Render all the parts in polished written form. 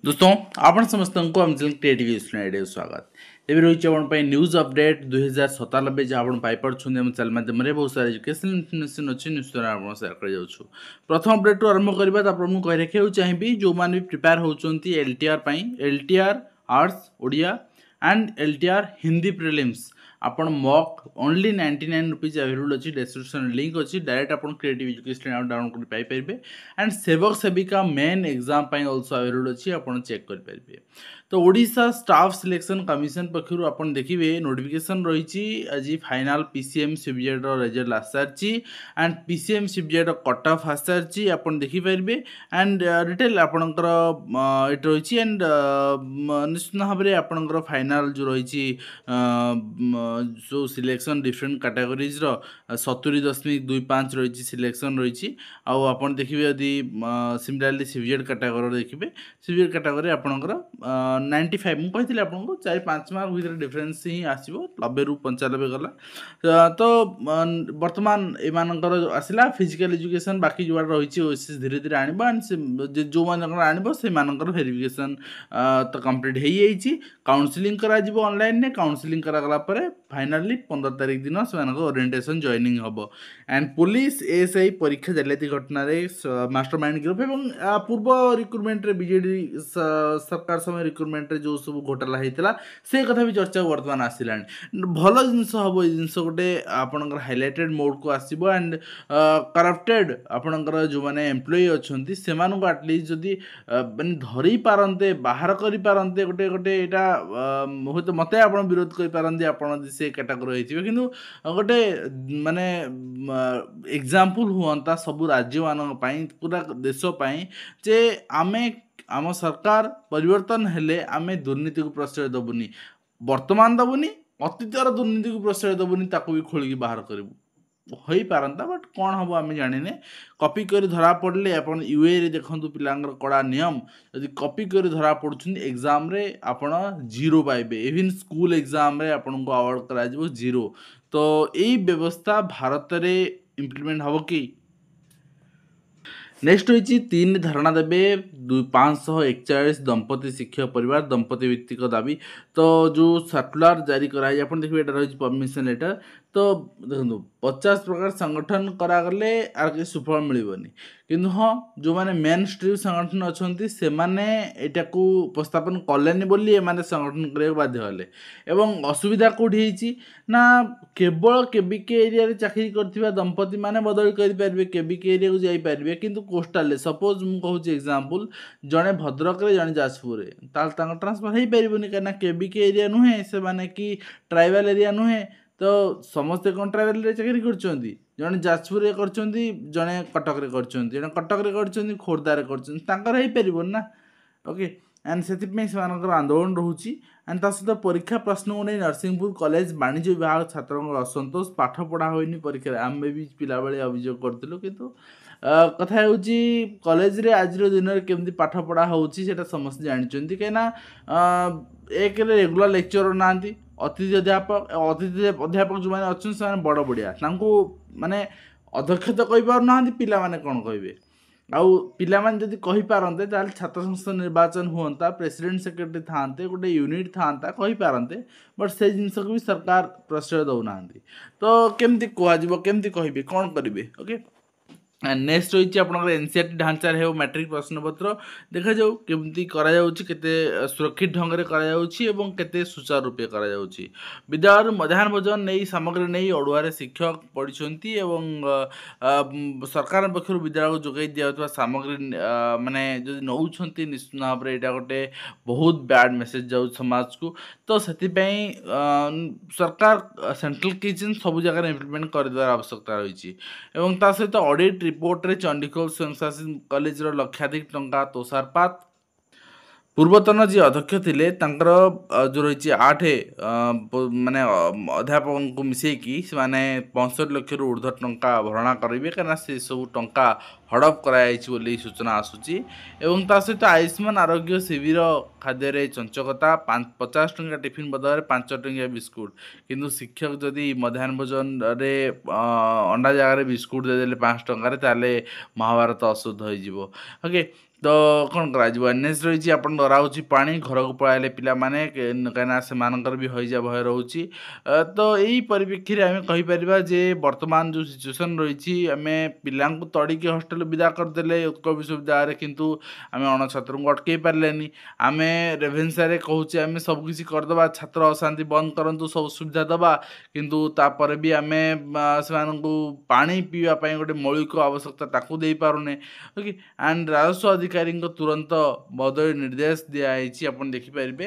दोस्तों आपण समस्त को आम चैनल क्रिएटिव आइडिया स्वागत तेज रही आप न्यूज अपडेट 2097 जहाँ आप पाइपुम चैनल माध्यम बहुत सारा एजुकेशनल इनफर्मेशन अच्छी निश्चय आप सेयार कर प्रथम अपडेट रू आरंभ करवा आपको कही रखा चाहिए जो मैंने भी प्रिपेयर होती LTR LTR arts Odia and LTR Hindi prelims आपण मॉक ओनली 99 रुपीज अवेलेबल अच्छी डिस्क्रिप्शन लिंक अच्छी डायरेक्ट आप क्रिएटिव एजुकेशन डाउनलोड कर पाइपर एंड सेवक सेविका मेन एग्जाम ऑल्सो अवेलेबल अच्छी आप चेक करेंगे। तो ओडिशा स्टाफ सिलेक्शन कमिशन पक्षर आप देखिए नोटिफिकेशन रही आज फाइनाल PCM CBJED रिजल्ट आसारी and PCM CBJED cut off आसारी आप देखिपारे एंड डिटेल आपणकर ये रही एंड निश्चित भाव में आपणकर फाइनाल जो रही जो सिलेक्शन डिफरेंट कैटेगोरीज 70.25 रही सिलेक्शन रही आप देखिए यदि सिमिलरली CBJED कैटेगोरी देखिए CBJED कैटेगोरी आपणकर 95 मुझे कही आपको 4-5 मार्क भर डिफरेन्स ही आसो 90 ରୁ 95 गला तो बर्तमान एमानकर आसला फिजिकल एजुकेशन बाकी जो रही ओएसएस धीरे धीरे आने जो आनब से वेरिफिकेशन तो कंप्लीट हो जाइए काउंसलिंग ऑनलाइन काउंसलिंग करागला फाइनाली 15 तारीख दिन से ओरिएंटेशन जॉइनिंग हम एंड पुलिस ASI परीक्षा जालियाती घटना मास्टरमाइंड गिरफ और पूर्व रिक्रुटमेंट बीजेडी सरकार समय रिक्रुटमेंट जो सब घोटाला होता से कथा भी चर्चा बर्तमान आसला भल जिनस हम जिन गोटे आपंकर हाइलाइटेड मोड को आसो एंड करप्टेड आपंकर जो मैंने एम्प्लॉई अच्छा से आटलिस्ट जदि मैंने धरी पारते बाहर करें गोटे गोटे यहाँ हूँ तो मत आप विरोध करें आप से कैटेगोरी होती कि गोटे माने एग्जाम्पल हुआ सबू राज्य मान पूरा देशपाई जे आमे आम सरकार परिवर्तन हेले आमे दुर्नीति को प्रश्रय दबुनी वर्तमान दबुनी अतीतर दुर्नीति को प्रश्रय दबुनी ताको भी खोलिकी बाहर करूँ हो पारंता बट कौन हम आम जाने कॉपी कर धरा पड़े आप यूए रे देखु पिलांगर कड़ा नियम यदि कॉपी कर धरा पड़ुन एग्जाम रे आपण 0 पाइबे इवन स्कूल एग्जाम रे आपण को अवार्ड करा 0 तो यही व्यवस्था भारत रे इम्प्लीमेंट हम कि नेक्स्ट रही 3 धारणा देवे 541 दंपति शिक्षक परिवार दंपति भित्तिक दाबी तो जो सर्कुलर जारी कराई आप देखिए यहाँ रही परमिशन लेटर तो देखो 50 प्रकार संगठन करागले आर के सुफल मिलबनी किंतु हाँ जो माने मेन स्ट्रीम संगठन अच्छा से माने एटा को उपस्थापन कलेनि बोली एमाने संगठन करने बाध्य हेले एवं असुविधा कोठी होईची ना केवल केबीके एरिया रे चाकरी करथिबा दंपति माने बदल करि पारबे केबीके एरिया को जाई पारबे किंतु कोस्टल सपोज मु कहूची एग्जांपल जने भद्रक रे जने जाजपुर रे ताल तांग ट्रांसफर हेई पारिबोनी काना केबीके एरिया नुहे से माने कि ट्राइबल एरिया नुहे तो समस्ते कौन ट्राइबल रे चाकरी करछंती जने जाजपुर रे करछंती जने कटक रे करछंती जने कटक रे करछंती खोर्धा रे करछंती तांकर हेई पारिबोन ना ओके एंड से सेमानकर आंदोलन रोची एंड ता सहित परीक्षा प्रश्न को नहीं नरसिंहपुर कॉलेज वाणिज्य विभाग छात्र असंतोष पाठ पढ़ा होनी परीक्षा आम भी पिला बेले अभियोग करथिलु किंतु कथा होची कॉलेज रे आज दिन में केमती पाठ पढ़ा होची सेटा समस्त जानछंती केना एक रेगुलर लेक्चर नांती अतिथि अध्यापक जो मैंने अच्छे से बड़ बढ़िया माने अध्यक्ष तो कही पार ना पिला माने कौन कहे आउ पिला माने जदि कहि पारंते ताल छात्र संसद निर्वाचन हुआ प्रेसिडेंट सेक्रेटरी थांते गोटे यूनिट थांता कहि पारंते बट से जिनस को भी सरकार प्रश्रय दौना तो केमती कहजिवो केमती कहबे कौन करिवे ओके नेक्स्ट रही आप एनसीईआरटी ढांचा है मैट्रिक प्रश्नपत्र देखा जाऊ केमती करा केते सुरक्षित ढंग से करा केते सुचारू रूपे करा विद्यालय मध्याह्न भोजन नहीं सामग्री नहीं अड़ुआर शिक्षक पढ़ी एवं सरकार पक्ष विद्यालय जोगाई दिया सामग्री माने जो नौ निश्चित भाव में यहाँ गोटे बहुत बैड मेसेज जाऊ समाज को तो से सरकार सेंट्रल किचन सब जगह इम्प्लीमेंट कर आवश्यकता रही सहित ऑडिट रिपोर्ट रे चंडीगढ़ स्वयंशासित कॉलेज लक्षाधिक टंका तोषारपात ପୂର୍ବତନ ଯିଏ ଅଧ୍ୟକ୍ଷ ଥିଲେ ତାଙ୍କର ଯେଉଁ ରହିଛି 8 ମାନେ ଅଧ୍ୟାପକଙ୍କୁ ମିଶାଇକି ସେମାନେ 65 ଲକ୍ଷରୁ ଉର୍ଦ୍ଧ୍ୱ ଟଙ୍କା ଭରଣା କରିବେ, କାହିଁକିନା ସେସବୁ ଟଙ୍କା ହଡ଼ପ କରାଯାଇଛି ବୋଲି ସୂଚନା ଆସୁଛି। ଏବଂ ତା ସହିତ ଆୟୁଷ୍ମାନ ଆରୋଗ୍ୟ ଶିବିର ଖାଦ୍ୟରେ ଚଞ୍ଚକତା, 50 ଟଙ୍କିଆ ଟିଫିନ୍ ବଦଳରେ 5 ଟଙ୍କିଆ ବିସ୍କୁଟ୍। କିନ୍ତୁ ଶିକ୍ଷକ ଯଦି ମଧ୍ୟାହ୍ନ ଭୋଜନରେ ଅଣ୍ଡା ଜାଗାରେ ବିସ୍କୁଟ୍ ଦେଇଦେଲେ 5 ଟଙ୍କାରେ, ତାହେଲେ ମହାଭାରତ ଅଶୁଦ୍ଧ ହୋଇଯିବ। ଓକେ, ତ କ'ଣ କରାଯିବ? ଏନ୍ଏସ୍ ରହିଛି, ଆପଣ ଧରାହେଉଛି ପାଣି, ଘରକୁ ପଳାଇଲେ ପିଲାମାନେ, କାହିଁକିନା ସେମାନଙ୍କର ବି ହଇଜା ଭୟ ରହୁଛି। ତ ଏଇ ପରିପ୍ରେକ୍ଷୀରେ ଆମେ କହିପାରିବା ଯେ ବର୍ତ୍ତମାନ ଯେଉଁ ସିଚୁଏସନ୍ ରହିଛି, ଆମେ ପିଲାଙ୍କୁ ତଡ଼ିକି ହଷ୍ଟେଲ ବିଦା କରିଦେଲେ ଉତ୍କଳ ବିଶ୍ୱବିଦ୍ୟାଳୟରେ, କିନ୍ତୁ ଆମେ ଅଣଛାତ୍ରଙ୍କୁ ଅଟକାଇ ପାରିଲେନି। ଆମେ ରେଭେନ୍ସାରେ କହୁଛେ ଆମେ ସବୁକିଛି କରିଦେବା, ଛାତ୍ର ଅଶାନ୍ତି ବନ୍ଦ କରନ୍ତୁ, ସବୁ ସୁବିଧା ଦେବା, କିନ୍ତୁ ତାପରେ ବି ଆମେ ସେମାନଙ୍କୁ ପାଣି ପିଇବା ପାଇଁ ଗୋଟେ ମୌଳିକ ଆବଶ୍ୟକତା ତାକୁ ଦେଇପାରୁନେ। ଓକେ, ଆଣ୍ଡ ରାଜସ୍ୱ ଅଧିକାରୀଙ୍କ ତୁରନ୍ତ ବଦଳି ନିର୍ଦ୍ଦେଶ ଦିଆଯାଇଛି। ଆପଣ ଦେଖିପାରିବେ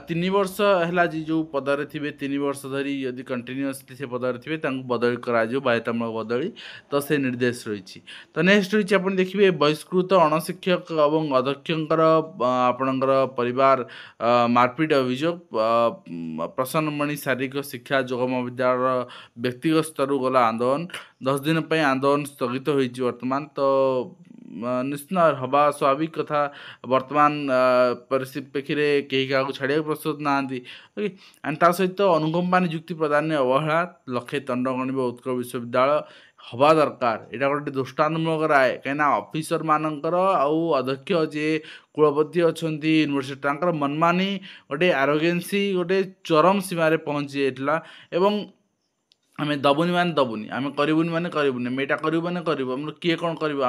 3 ବର୍ଷ ହେଲା ଯେଉଁ ପଦରେ ଥିବେ, 3 ବର୍ଷ ଧରି ଯଦି କଣ୍ଟିନ୍ୟୁଅସଲି ସେ ପଦରେ ଥିବେ, ତାଙ୍କୁ ବଦଳି କରାଯିବ, ବାଧ୍ୟତାମୂଳକ ବଦଳି। ତ ସେ ନିର୍ଦ୍ଦେଶ ରହିଛି। ତ ନେକ୍ସଟ ରହିଛି, ଆପଣ ଦେଖିବେ ବହିଷ୍କୃତ ଅଣଶିକ୍ଷକ ଏବଂ ଅଧ୍ୟକ୍ଷଙ୍କର ଆପଣଙ୍କର ପରିବାର ମାରପିଟ ଅଭିଯୋଗ। ପ୍ରସନ୍ନମଣି ଶାରୀରିକ ଶିକ୍ଷା ଯୋଗ ମହାବିଦ୍ୟାଳୟର ବ୍ୟକ୍ତିଗତ ସ୍ତରରୁ ଗଲା ଆନ୍ଦୋଳନ। 10 ଦିନ ପାଇଁ ଆନ୍ଦୋଳନ ସ୍ଥଗିତ ହୋଇଛି ବର୍ତ୍ତମାନ। ତ ନିଶ୍ଚିତ ହେବା ସ୍ୱାଭାବିକ କଥା। ବର୍ତ୍ତମାନ ପରିପ୍ରେକ୍ଷୀରେ କେହି କାହାକୁ ଛାଡ଼ିବାକୁ ପ୍ରସ୍ତୁତ ନାହାନ୍ତି। ଓକେ, ଆଣ୍ଡ ତା ସହିତ ଅନୁକମ୍ପା ନିଯୁକ୍ତି ପ୍ରଦାନରେ ଅବହେଳା, ଲକ୍ଷେ ଦଣ୍ଡ ଗଣିବ ଉତ୍କଳ ବିଶ୍ୱବିଦ୍ୟାଳୟ। ହେବା ଦରକାର, ଏଇଟା ଗୋଟେ ଦୃଷ୍ଟାନ୍ତମୂଳକ ରାୟ, କାହିଁକିନା ଅଫିସରମାନଙ୍କର ଆଉ ଅଧ୍ୟକ୍ଷ ଯିଏ କୁଳପତି ଅଛନ୍ତି ୟୁନିଭର୍ସିଟି, ତାଙ୍କର ମନମାନି, ଗୋଟେ ଆରୋଗେନ୍ସି ଗୋଟେ ଚରମ ସୀମାରେ ପହଞ୍ଚି ଯାଇଥିଲା। ଏବଂ ଆମେ ଦେବୁନି ମାନେ ଦେବୁନି, ଆମେ କରିବୁନି ମାନେ କରିବୁନି, ଆମେ ଏଇଟା କରିବୁ ମାନେ କରିବୁ, ଆମର କିଏ କ'ଣ କରିବ,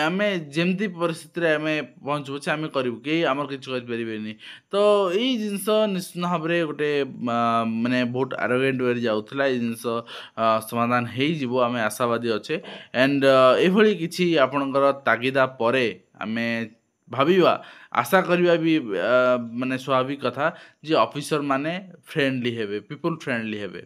ଆମେ ଯେମିତି ପରିସ୍ଥିତିରେ ଆମେ ପହଞ୍ଚୁ ପଛେ ଆମେ କରିବୁ, କେହି ଆମର କିଛି କରିପାରିବେନି। ତ ଏଇ ଜିନିଷ ନିଶ୍ଚିତ ଭାବରେ ଗୋଟେ ମାନେ ବହୁତ ଆରୋଗେଣ୍ଟ ୱେରେ ଯାଉଥିଲା। ଏଇ ଜିନିଷ ସମାଧାନ ହେଇଯିବ, ଆମେ ଆଶାବାଦୀ ଅଛେ। ଆଣ୍ଡ ଏଭଳି କିଛି ଆପଣଙ୍କର ତାଗିଦା ପରେ ଆମେ ଭାବିବା, ଆଶା କରିବା ବି ମାନେ ସ୍ୱାଭାବିକ କଥା ଯେ ଅଫିସରମାନେ ଫ୍ରେଣ୍ଡଲି ହେବେ, ପିପୁଲ୍ ଫ୍ରେଣ୍ଡଲି ହେବେ।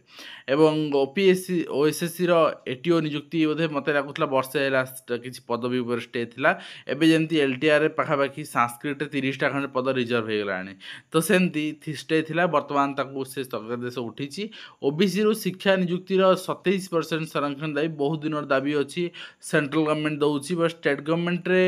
ଏବଂ OSSCର ATO ନିଯୁକ୍ତି ବୋଧେ ମୋତେ ଲାଗୁଥିଲା ବର୍ଷେ ହେଲା କିଛି ପଦବୀ ଉପରେ ଷ୍ଟେ ଥିଲା। ଏବେ ଯେମିତି LTRରେ ପାଖାପାଖି ସାଂସ୍କ୍ରିଟ୍ରେ 30ଟା ଖଣ୍ଡେ ପଦ ରିଜର୍ଭ ହେଇଗଲାଣି। ତ ସେମିତି ଷ୍ଟେ ଥିଲା, ବର୍ତ୍ତମାନ ତାକୁ ସେ ସ୍ଥଗିତାଦେଶ ଉଠିଛି। OBCରୁ ଶିକ୍ଷା ନିଯୁକ୍ତିର 27% ସଂରକ୍ଷଣ ଦାବି ବହୁତ ଦିନର ଦାବି ଅଛି। ସେଣ୍ଟ୍ରାଲ ଗଭର୍ଣ୍ଣମେଣ୍ଟ ଦେଉଛି, ବଟ୍ ଷ୍ଟେଟ୍ ଗଭର୍ଣ୍ଣମେଣ୍ଟରେ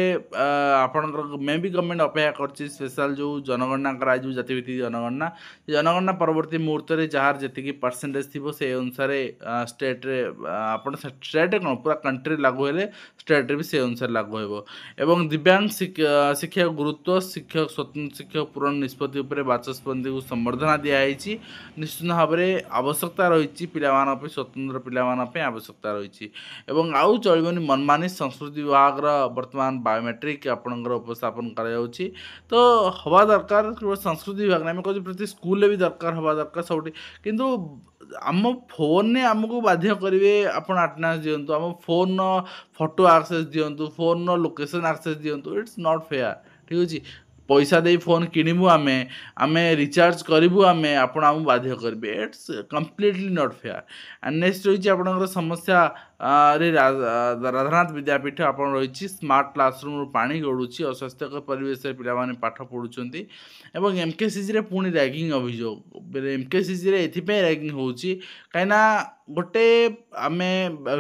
ଆପଣଙ୍କର ମେ ବି ଗଭର୍ଣ୍ଣମେଣ୍ଟ ଅପେକ୍ଷା କରିଛି ସ୍ପେଶାଲ ଯେଉଁ ଜନଗଣନା କରାଯିବ, ଜାତିଭିତ୍ତିକ ଜନଗଣନା। ଜନଗଣନା ପରବର୍ତ୍ତୀ ମୁହୂର୍ତ୍ତରେ ଯାହାର ଯେତିକି ପରସେଣ୍ଟେଜ ଥିବ ସେ ଅନୁସାରେ ଷ୍ଟେଟ୍ରେ ଆପଣ ଷ୍ଟେଟ୍ରେ କ'ଣ ପୁରା କଣ୍ଟ୍ରି ଲାଗୁ ହେଲେ ଷ୍ଟେଟ୍ରେ ବି ସେ ଅନୁସାରେ ଲାଗୁ ହେବ। ଏବଂ ଦିବ୍ୟାଙ୍ଗ ଶିକ୍ଷା ଗୁରୁତ୍ୱ, ସ୍ୱତନ୍ତ୍ର ଶିକ୍ଷକ ପୂରଣ ନିଷ୍ପତ୍ତି ଉପରେ ବାଚସ୍ପତିଙ୍କୁ ସମ୍ବର୍ଦ୍ଧନା ଦିଆଯାଇଛି। ନିଶ୍ଚିତ ଭାବରେ ଆବଶ୍ୟକତା ରହିଛି ପିଲାମାନଙ୍କ ପାଇଁ, ସ୍ୱତନ୍ତ୍ର ପିଲାମାନଙ୍କ ପାଇଁ ଆବଶ୍ୟକତା ରହିଛି। ଏବଂ ଆଉ ଚଳିବନି ମନମାନି। ସଂସ୍କୃତି ବିଭାଗର ବର୍ତ୍ତମାନ ବାୟୋମେଟ୍ରିକ୍ ଆପଣଙ୍କର ଉପସ୍ଥାପନ କରାଯାଉଛି। ତ ହେବା ଦରକାର, କେବଳ ସଂସ୍କୃତି ବିଭାଗ ନାହିଁ, ଆମେ କହୁଛୁ ପ୍ରତି ସ୍କୁଲରେ ବି ଦରକାର, ହେବା ଦରକାର ସବୁଠି। କିନ୍ତୁ ଆମ ଫୋନ୍ରେ ଆମକୁ ବାଧ୍ୟ କରିବେ ଆପଣ ଆଟେଣ୍ଡାନ୍ସ ଦିଅନ୍ତୁ, ଆମ ଫୋନ୍ର ଫଟୋ ଆକ୍ସେସ୍ ଦିଅନ୍ତୁ, ଫୋନ୍ର ଲୋକେସନ୍ ଆକ୍ସେସ୍ ଦିଅନ୍ତୁ। ଇଟ୍ସ ନଟ୍ ଫେୟାର୍, ଠିକ୍ ଅଛି। ପଇସା ଦେଇ ଫୋନ୍ କିଣିବୁ ଆମେ ରିଚାର୍ଜ କରିବୁ, ଆପଣ ଆମକୁ ବାଧ୍ୟ କରିବେ। It's completely not fair. And next ରହିଛି ଆପଣଙ୍କର ସମସ୍ୟା ରେ ରାଧାନାଥ ବିଦ୍ୟାପୀଠ ଆପଣ ରହିଛି। ସ୍ମାର୍ଟ କ୍ଲାସରୁମ୍ରୁ ପାଣି ଗଡ଼ୁଛି, ଅସ୍ୱାସ୍ଥ୍ୟକର ପରିବେଶରେ ପିଲାମାନେ ପାଠ ପଢ଼ୁଛନ୍ତି। ଏବଂ MKCGରେ ପୁଣି ର୍ୟାଗିଂ ଅଭିଯୋଗ। MKCGରେ ଏଥିପାଇଁ ର୍ୟାଗିଂ ହେଉଛି କାହିଁକିନା ଗୋଟେ ଆମେ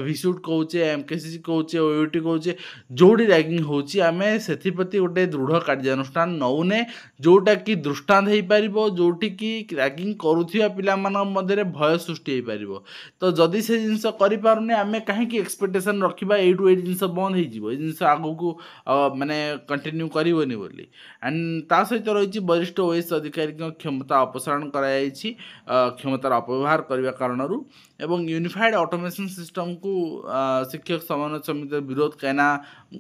ଭିସୁଟ୍ କହୁଛେ, MKCG କହୁଛେ, OUT କହୁଛେ, ଯେଉଁଠି ର୍ୟାଗିଂ ହେଉଛି ଆମେ ସେଥିପ୍ରତି ଗୋଟେ ଦୃଢ଼ କାର୍ଯ୍ୟାନୁଷ୍ଠାନ ନେଉନେ, ଯେଉଁଟାକି ଦୃଷ୍ଟାନ୍ତ ହେଇପାରିବ, ଯେଉଁଠିକି ର୍ୟାଗିଂ କରୁଥିବା ପିଲାମାନଙ୍କ ମଧ୍ୟରେ ଭୟ ସୃଷ୍ଟି ହେଇପାରିବ। ତ ଯଦି ସେ ଜିନିଷ କରିପାରୁନେ, ଆମେ କାହିଁକି ଏକ୍ସପେକ୍ଟେସନ୍ ରଖିବା ଏଇଠୁ ଏଇ ଜିନିଷ ବନ୍ଦ ହେଇଯିବ, ଏଇ ଜିନିଷ ଆଗକୁ ମାନେ କଣ୍ଟିନ୍ୟୁ କରିବନି ବୋଲି। ଆଣ୍ଡ ତା ସହିତ ରହିଛି ବରିଷ୍ଠ OAS ଅଧିକାରୀଙ୍କ କ୍ଷମତା ଅପସାରଣ କରାଯାଇଛି କ୍ଷମତାର ଅପବ୍ୟବହାର କରିବା କାରଣରୁ। ଏବଂ ୟୁନିଫାଏଡ଼ ଅଟୋମେସନ୍ ସିଷ୍ଟମକୁ ଶିକ୍ଷକ ସମନ୍ୱୟ ସମିତିର ବିରୋଧ, କାହିଁକିନା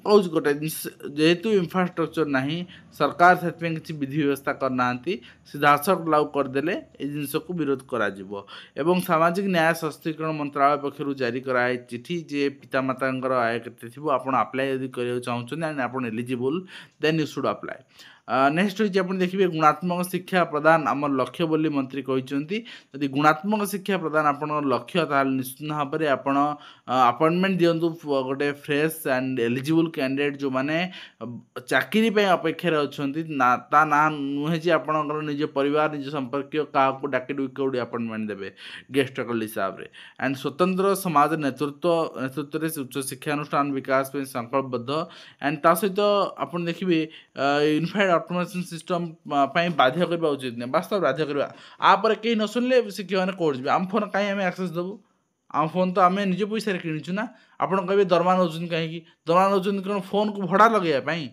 କହୁଛି ଗୋଟେ ଜିନିଷ, ଯେହେତୁ ଇନଫ୍ରାଷ୍ଟ୍ରକ୍ଚର ନାହିଁ, ସରକାର ସେଥିପାଇଁ କିଛି ବିଧି ବ୍ୟବସ୍ଥା କରିନାହାନ୍ତି, ସିଧାସଳଖ ଲାଗୁ କରିଦେଲେ এই ଜିନିଷକୁ ବିରୋଧ କରାଯିବ। ଏବଂ ସାମାଜିକ ନ୍ୟାୟ ସଶକ୍ତିକରଣ ମନ୍ତ୍ରାଳୟ ପକ୍ଷରୁ ଜାରି କରାଯାଇଛି ଚିଠି ଯେ ପିତାମାତାଙ୍କର ଆୟ କେତେ ଥିବ, ଆପଣ ଆପ୍ଲାଏ ଯଦି କରିବାକୁ ଚାହୁଁଛନ୍ତି ଆଣ୍ଡ ଆପଣ eligible, then you should apply. Next होइछि आपण देखिबे गुणात्मक शिक्षा प्रदान आमर लक्ष्य बोली मंत्री कहते यदि गुणात्मक शिक्षा प्रदान आपण लक्ष्य ताल निश्चित भाव में आपण अपॉइंटमेंट दिंतु गोटे फ्रेश एंड एलिजिबल कैंडिडेट जो माने चाकरी पे अपेक्षा अच्छी ता ना नुहे जे आपणकर निज परिवार निज संपर्क क्या डाकी कौटी अपॉइंटमेंट देवे गेस्ट फैकल्टी हिसाब से एंड स्वतंत्र समाज नेतृत्व उच्च शिक्षानुष्ठान विकास पे संकल्पबद्ध एंड ता सहित आपण देखिए यूनिफाइड ऑटोमेशन सिस्टम बाध्य करवा उचित नहीं वास्तव बाध्य करवा आपर कहीं न शुणिले शिक्षक मैंने कौट जी आम फोन कहीं आम एक्सेस देवु आम फोन तो आम निज पैसा किणुचु ना आपड़ कहे दरमा नौ कहीं दरमा नौ कौन फोन को भड़ा लगेवाई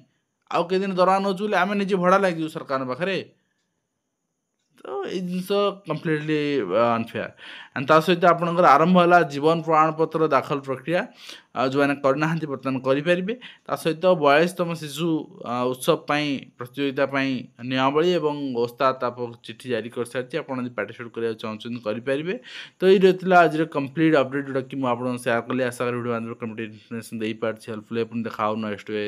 आउ कई दिन दरमा नौ आम निजे भड़ा लगे सरकार पाखे तो ये जिनस कम्प्लीटली अनफेयर एंड ता सहित आपंकर आरंभ है जीवन प्रमाणपत्र दाखल प्रक्रिया जो मैंने करना बर्तमान करेंगे ता सहित 42तम शिशु उत्सव प्रतियोगिता नियमावली और ओस्ताद चिठी जारी कर सारी आप पार्टिसिपेट करने चाहते करेंगे तो ये रही आज कंप्लीट अपडेट जोटा कि मुझे शेयर कली आशा करी वीडियो कम्प्लीट इन्फॉर्मेशन दे पार्टी हेल्पफुल देखा नेक्स्ट वे।